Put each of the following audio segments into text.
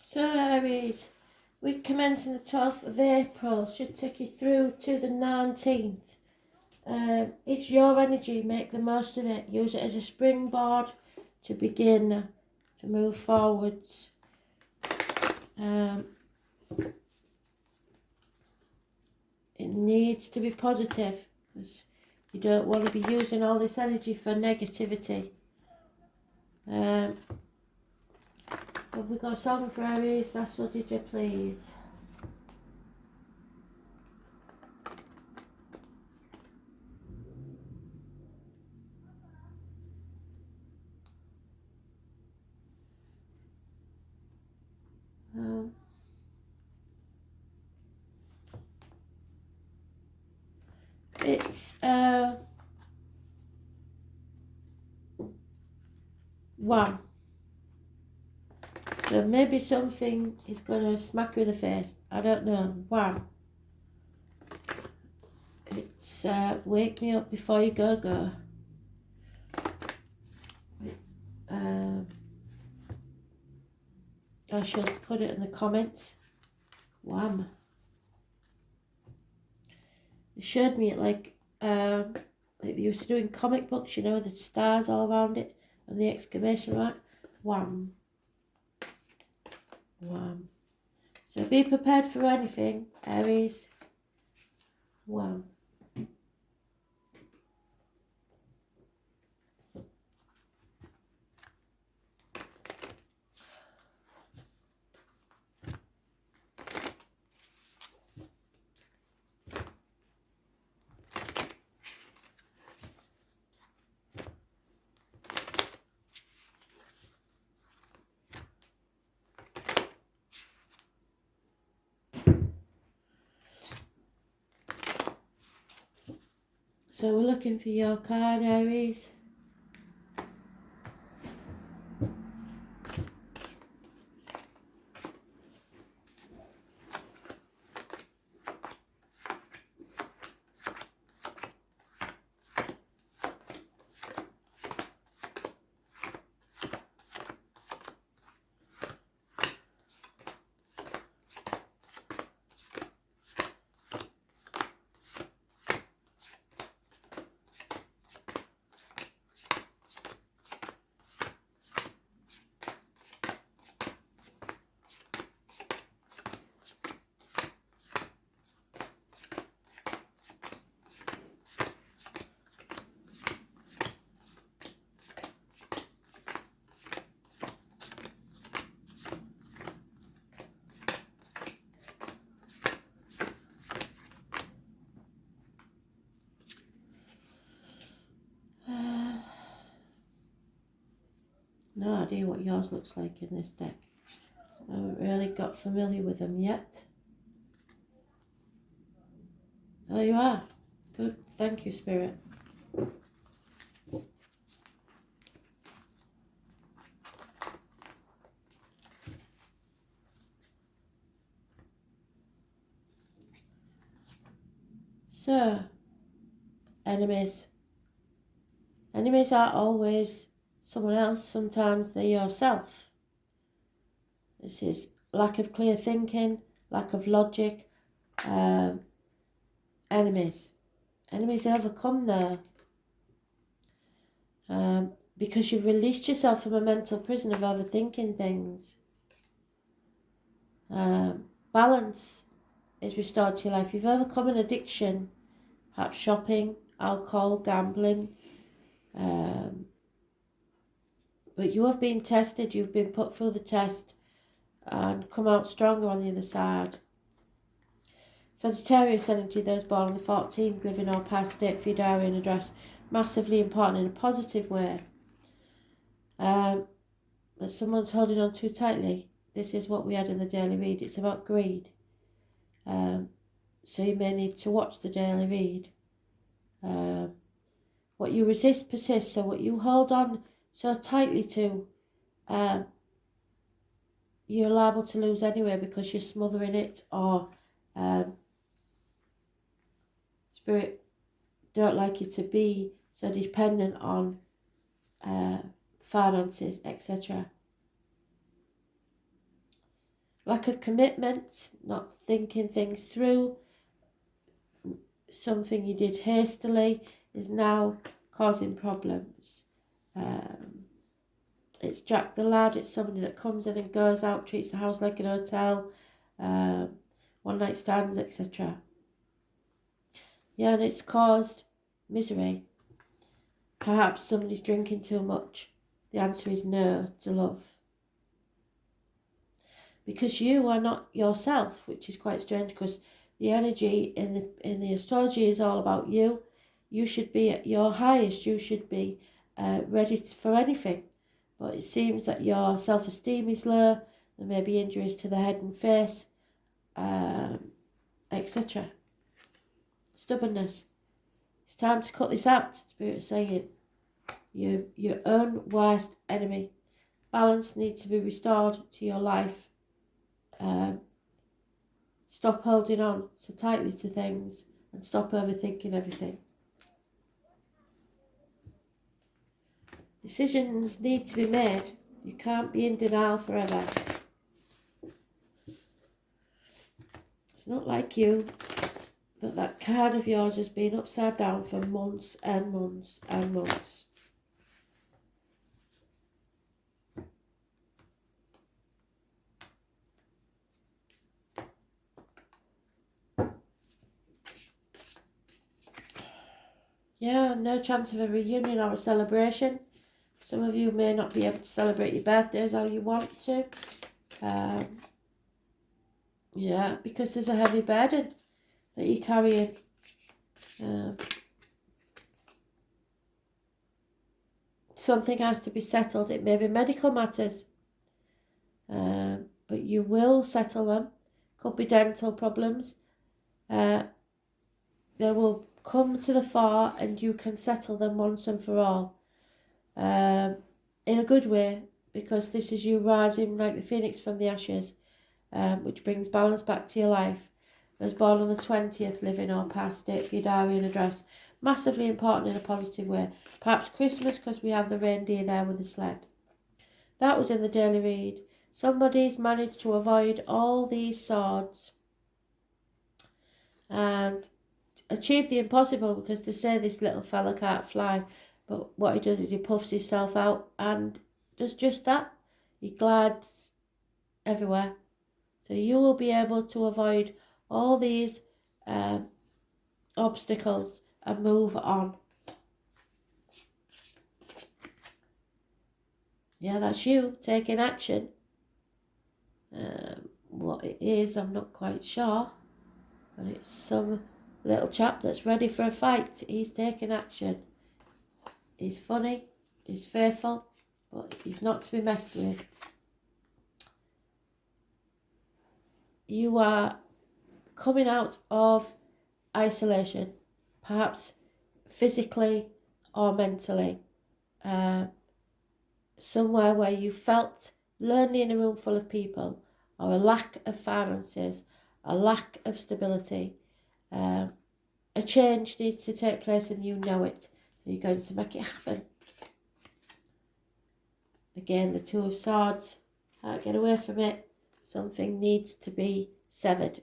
So Aries, we commence on the 12th of April, should take you through to the 19th. It's your energy, make the most of it. Use it as a springboard to begin to move forwards. It needs to be positive because you don't want to be using all this energy for negativity. Have we got a song for Aries? That's what did you please? It's one. So maybe something is going to smack you in the face. I don't know. One. It's wake me up before you go. I shall put it in the comments. Wham. It showed me it like they used to do in comic books, you know, the stars all around it and the exclamation mark. Wham. Wham. So be prepared for anything, Aries. Wham. So we're looking for your card, Aries. No idea what yours looks like in this deck. I haven't really got familiar with them yet. Oh, you are? Good. Thank you, Spirit. So, enemies. Enemies are always someone else. Sometimes they're yourself. This is lack of clear thinking, lack of logic. Enemies. Enemies overcome there. Because you've released yourself from a mental prison of overthinking things. Balance is restored to your life. You've overcome an addiction, perhaps shopping, alcohol, gambling. But you have been tested, you've been put through the test and come out stronger on the other side. Sagittarius energy, those born on the 14th, living or past date for your diary and address, massively important in a positive way. But someone's holding on too tightly. This is what we had in the daily read. It's about greed. So you may need to watch the daily read. What you resist persists. So what you hold on so tightly to, you're liable to lose anyway because you're smothering it, or Spirit don't like you to be so dependent on finances, etc. Lack of commitment, not thinking things through, something you did hastily is now causing problems. It's Jack the Lad, it's somebody that comes in and goes out, treats the house like an hotel, one night stands, etc. Yeah, and it's caused misery. Perhaps somebody's drinking too much. The answer is no to love. Because you are not yourself, which is quite strange, because the energy in the astrology is all about you. You should be at your highest. You should be ready for anything. But it seems that your self-esteem is low. There may be injuries to the head and face, etc. Stubbornness. It's time to cut this out, Spirit is saying. You're your own worst enemy. Balance needs to be restored to your life. Stop holding on so tightly to things and stop overthinking everything. Decisions need to be made. You can't be in denial forever. It's not like you, but that card of yours has been upside down for months and months and months. Yeah, no chance of a reunion or a celebration. Some of you may not be able to celebrate your birthdays how you want to. Yeah, because there's a heavy burden that you're carrying. Something has to be settled. It may be medical matters, but you will settle them. Could be dental problems. They will come to the fore and you can settle them once and for all. In a good way, because this is you rising like the phoenix from the ashes, which brings balance back to your life. I was born on the 20th, living or past, date for your diary and address. Massively important in a positive way. Perhaps Christmas, because we have the reindeer there with the sled. That was in the daily read. Somebody's managed to avoid all these swords and achieve the impossible, because they say this little fella can't fly, but what he does is he puffs himself out and does just that. He glides everywhere. So you will be able to avoid all these obstacles and move on. Yeah, that's you taking action. What it is, I'm not quite sure, but it's some little chap that's ready for a fight. He's taking action. He's funny, he's faithful, but he's not to be messed with. You are coming out of isolation, perhaps physically or mentally. Somewhere where you felt lonely in a room full of people, or a lack of finances, a lack of stability. A change needs to take place and you know it. You're going to make it happen. Again, the Two of Swords, can't get away from it. Something needs to be severed.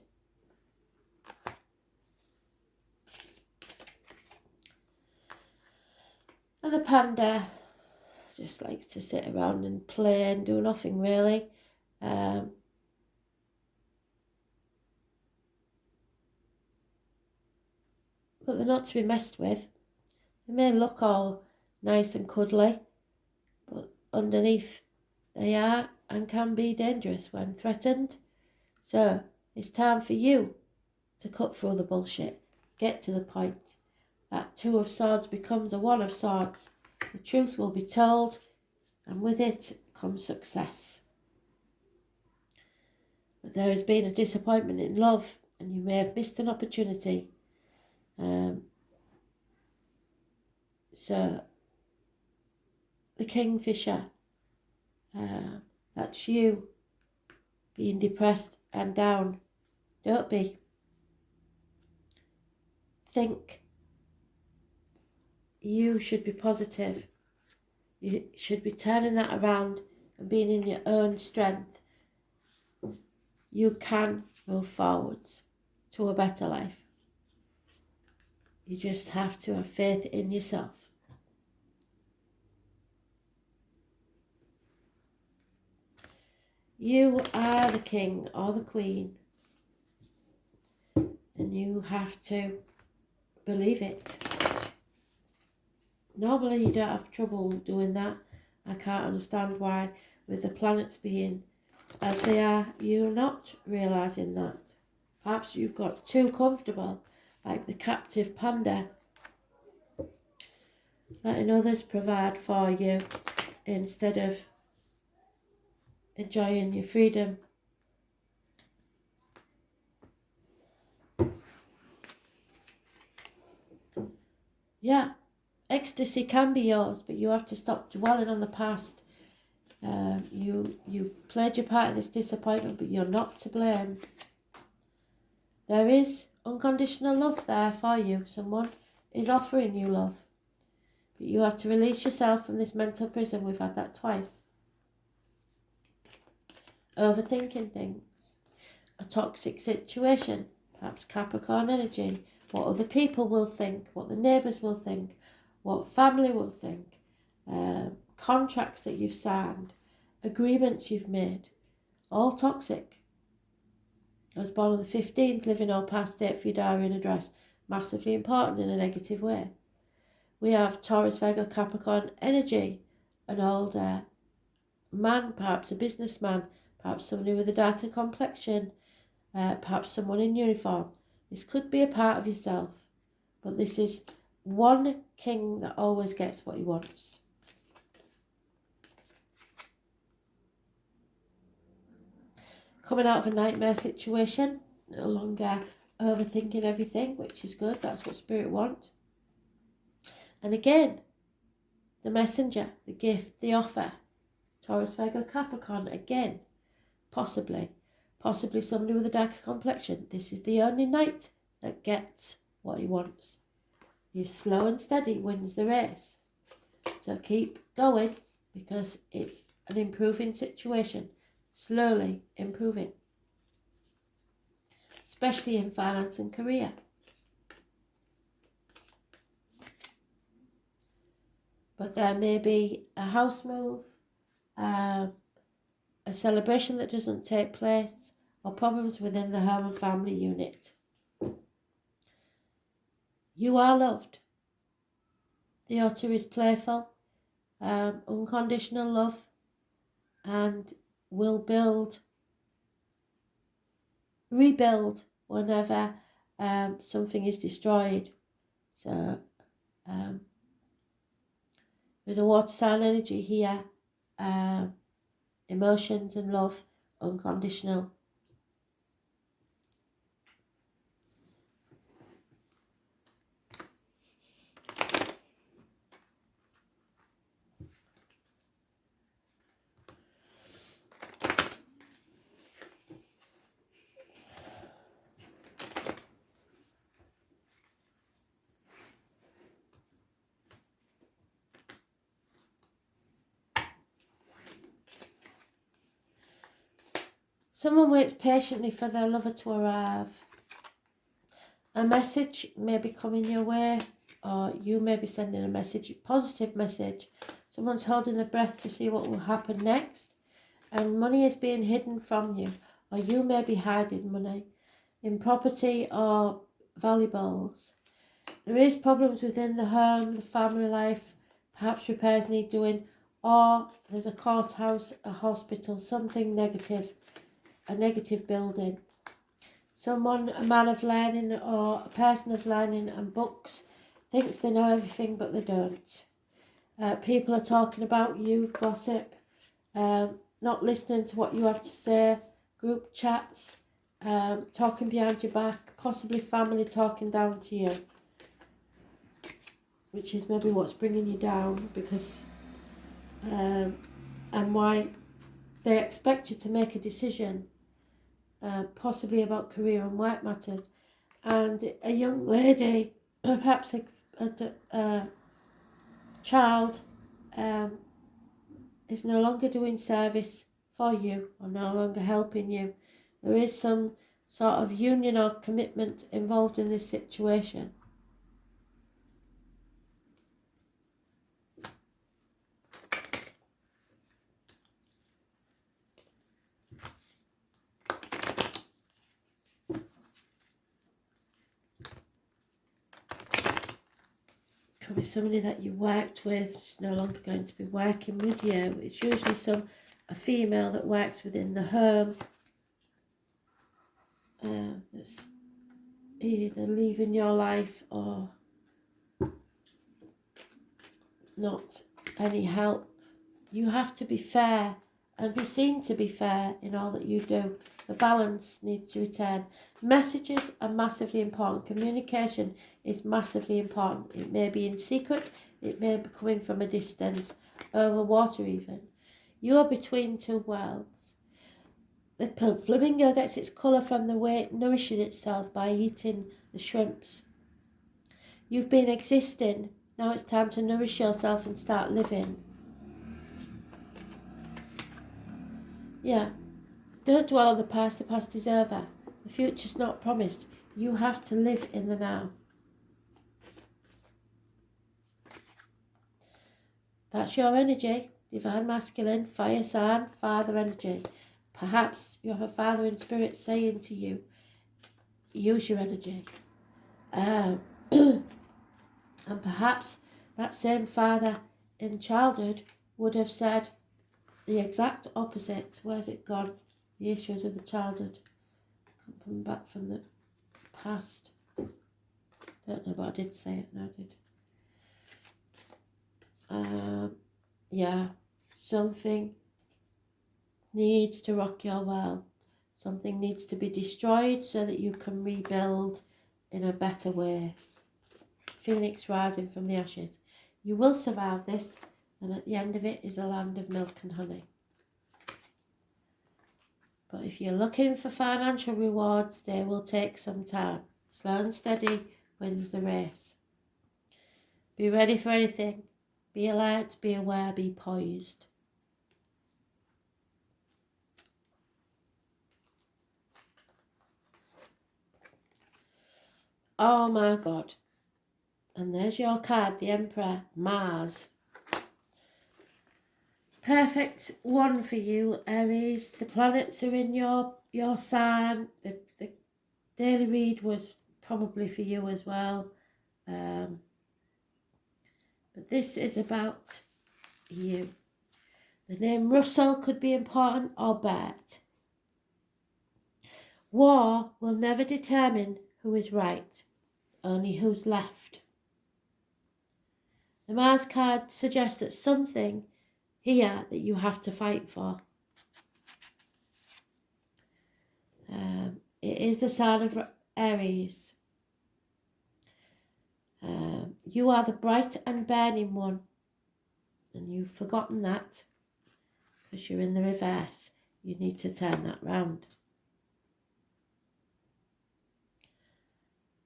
And the Panda just likes to sit around and play and do nothing really. But they're not to be messed with. They may look all nice and cuddly, but underneath they are and can be dangerous when threatened. So it's time for you to cut through the bullshit. Get to the point. That Two of Swords becomes a One of Swords. The truth will be told, and with it comes success. But there has been a disappointment in love, and you may have missed an opportunity. So, the Kingfisher, that's you being depressed and down. Don't be. Think. You should be positive. You should be turning that around and being in your own strength. you can move forwards to a better life. You just have to have faith in yourself. You are the king or the queen, and you have to believe it. Normally you don't have trouble doing that. I can't understand why, with the planets being as they are, you're not realising that. Perhaps you've got too comfortable, like the captive panda, letting others provide for you instead of enjoying your freedom. Yeah, ecstasy can be yours, but you have to stop dwelling on the past. You played your part in this disappointment, but you're not to blame. There is unconditional love there for you. Someone is offering you love. But you have to release yourself from this mental prison. We've had that twice. Overthinking things. A toxic situation. Perhaps Capricorn energy. What other people will think. What the neighbours will think. What family will think. Contracts that you've signed. Agreements you've made. All toxic. I was born on the 15th, living all past date for your diary and address. Massively important in a negative way. We have Taurus, Virgo, Capricorn energy. An older man, perhaps a businessman, perhaps somebody with a darker complexion, perhaps someone in uniform. This could be a part of yourself, but this is one king that always gets what he wants. Coming out of a nightmare situation, no longer overthinking everything, which is good. That's what Spirit wants. And again, the messenger, the gift, the offer. Taurus, Virgo, Capricorn, again, possibly somebody with a darker complexion. This is the only knight that gets what he wants. You're slow and steady wins the race. So keep going, because it's an improving situation. Slowly improving. Especially in finance and career. But there may be a house move, a celebration that doesn't take place, or problems within the home and family unit. You are loved. The otter is playful, unconditional love, and will rebuild whenever something is destroyed. So there's a water sign energy here, emotions and love, unconditional. Someone waits patiently for their lover to arrive. A message may be coming your way, or you may be sending a message, positive message. Someone's holding their breath to see what will happen next, and money is being hidden from you, or you may be hiding money in property or valuables. There is problems within the home, the family life, perhaps repairs need doing, or there's a courthouse, a hospital, something negative. A negative building. Someone, a man of learning or a person of learning and books, thinks they know everything but they don't. People are talking about you, gossip, not listening to what you have to say, group chats, talking behind your back, possibly family talking down to you, which is maybe what's bringing you down, because and why they expect you to make a decision. Possibly about career and work matters, and a young lady, perhaps a child, is no longer doing service for you or no longer helping you. There is some sort of union or commitment involved in this situation. Could be somebody that you worked with, is no longer going to be working with you. It's usually a female that works within the home. That's either leaving your life or not any help. You have to be fair and be seen to be fair in all that you do. The balance needs to return. Messages are massively important. Communication is massively important. It may be in secret. It may be coming from a distance, over water even. You are between two worlds. The flamingo gets its colour from the way it nourishes itself by eating the shrimps. You've been existing. Now it's time to nourish yourself and start living. Yeah. Don't dwell on the past is over. The future's not promised. You have to live in the now. That's your energy. Divine masculine, fire sign, father energy. Perhaps you have a father in spirit saying to you, use your energy. And perhaps that same father in childhood would have said the exact opposite. Where's it gone? The issues with the childhood. Coming back from the past. Don't know, but I did say it, no, I did. Yeah, something needs to rock your world. Something needs to be destroyed so that you can rebuild in a better way. Phoenix rising from the ashes. You will survive this, and at the end of it is a land of milk and honey. But if you're looking for financial rewards, they will take some time. Slow and steady wins the race. Be ready for anything. Be alert, be aware, be poised. Oh my God. And there's your card, the Emperor, Mars. Perfect one for you, Aries. The planets are in your sign. The daily read was probably for you as well. But this is about you. The name Russell could be important, or Bert. War will never determine who is right, only who's left. The Mars card suggests that something here that you have to fight for. It is the sign of Aries. You are the bright and burning one, and you've forgotten that because you're in the reverse. You need to turn that round.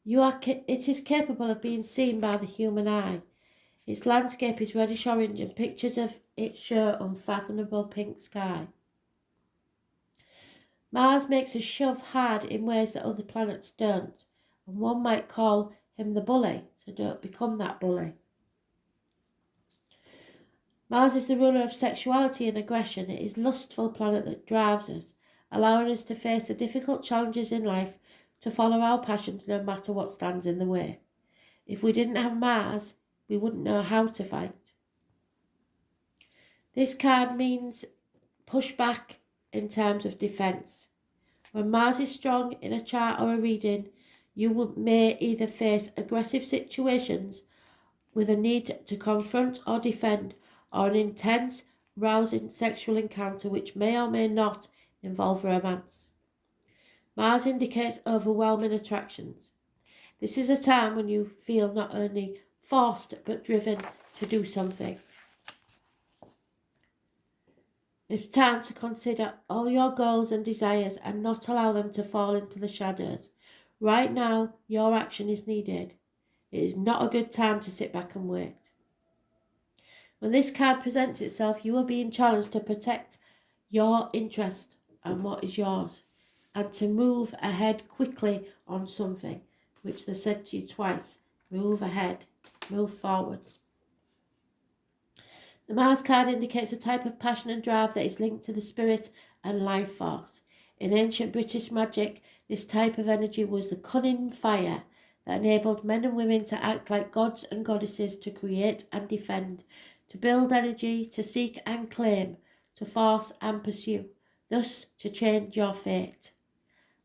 It is capable of being seen by the human eye. Its landscape is reddish orange and pictures of it show unfathomable pink sky. Mars makes us shove hard in ways that other planets don't, and one might call him the bully, so don't become that bully. Mars is the ruler of sexuality and aggression. It is a lustful planet that drives us, allowing us to face the difficult challenges in life, to follow our passions no matter what stands in the way. If we didn't have Mars, we wouldn't know how to fight. This card means push back in terms of defence. When Mars is strong in a chart or a reading, you may either face aggressive situations with a need to confront or defend, or an intense, rousing sexual encounter which may or may not involve romance. Mars indicates overwhelming attractions. This is a time when you feel not only forced but driven to do something. It's time to consider all your goals and desires and not allow them to fall into the shadows. Right now, your action is needed. It is not a good time to sit back and wait. When this card presents itself, you are being challenged to protect your interest and what is yours. and to move ahead quickly on something, which they said to you twice. Move ahead, move forwards. The Mars card indicates a type of passion and drive that is linked to the spirit and life force. In ancient British magic, this type of energy was the cunning fire that enabled men and women to act like gods and goddesses, to create and defend, to build energy, to seek and claim, to force and pursue, thus to change your fate.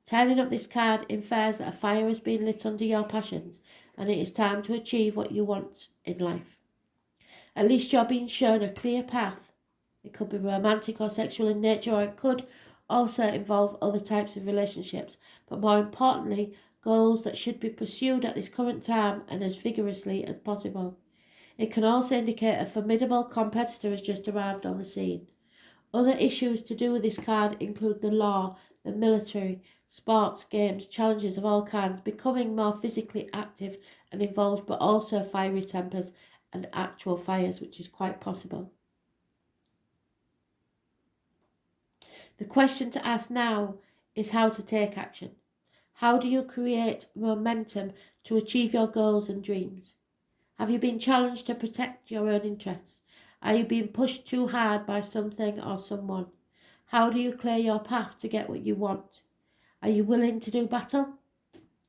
Turning up this card infers that a fire has been lit under your passions and it is time to achieve what you want in life. At least you're being shown a clear path. It could be romantic or sexual in nature, or it could also involve other types of relationships, but more importantly, goals that should be pursued at this current time and as vigorously as possible. It can also indicate a formidable competitor has just arrived on the scene. Other issues to do with this card include the law, the military, sports, games, challenges of all kinds, becoming more physically active and involved, but also fiery tempers and actual fires, which is quite possible. The question to ask now is how to take action. How do you create momentum to achieve your goals and dreams? Have you been challenged to protect your own interests? Are you being pushed too hard by something or someone? How do you clear your path to get what you want? Are you willing to do battle?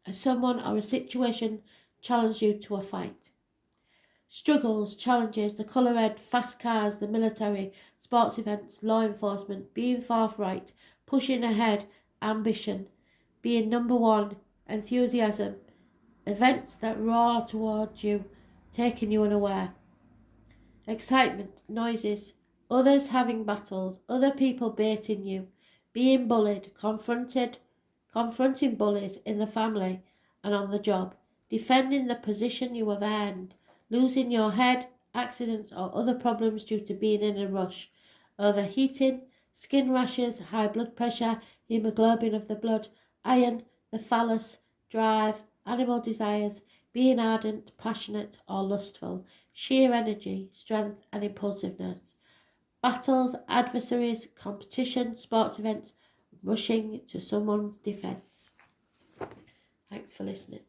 Has someone or a situation challenged you to a fight? Struggles, challenges, the colour red, fast cars, the military, sports events, law enforcement, being forthright, pushing ahead, ambition, being number one, enthusiasm, events that roar towards you, taking you unaware. Excitement, noises, others having battles, other people baiting you, being bullied, confronting bullies in the family and on the job, defending the position you have earned, losing your head, accidents or other problems due to being in a rush, overheating, skin rashes, high blood pressure, hemoglobin of the blood, iron, the phallus, drive, animal desires, being ardent, passionate or lustful, sheer energy, strength and impulsiveness, battles, adversaries, competition, sports events, rushing to someone's defence. Thanks for listening.